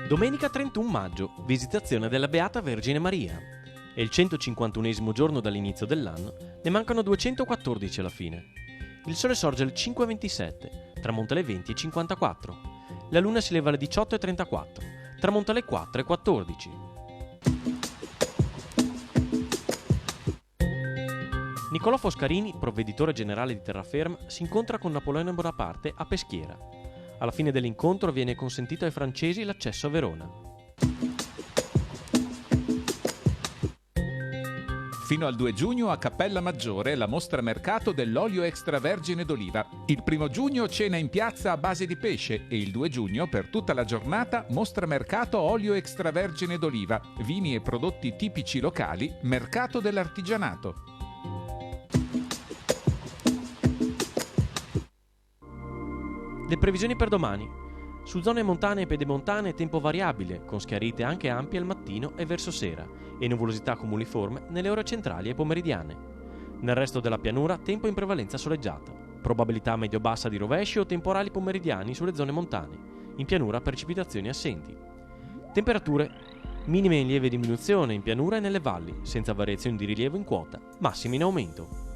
Domenica 31 maggio, Visitazione della Beata Vergine Maria. È il 151esimo giorno dall'inizio dell'anno, ne mancano 214 alla fine. Il sole sorge alle 5:27, tramonta alle 20:54. La luna si leva alle 18:34, tramonta alle 4:14. Niccolò Foscarini, provveditore generale di Terraferm, si incontra con Napoleone Bonaparte a Peschiera. Alla fine dell'incontro viene consentito ai francesi l'accesso a Verona. Fino al 2 giugno a Cappella Maggiore la mostra mercato dell'olio extravergine d'oliva. Il 1 giugno cena in piazza a base di pesce e il 2 giugno per tutta la giornata mostra mercato olio extravergine d'oliva, vini e prodotti tipici locali, mercato dell'artigianato. Le previsioni per domani. Su zone montane e pedemontane tempo variabile, con schiarite anche ampie al mattino e verso sera, e nuvolosità cumuliforme nelle ore centrali e pomeridiane. Nel resto della pianura tempo in prevalenza soleggiato. Probabilità medio-bassa di rovesci o temporali pomeridiani sulle zone montane. In pianura precipitazioni assenti. Temperature minime in lieve diminuzione in pianura e nelle valli, senza variazioni di rilievo in quota, massime in aumento.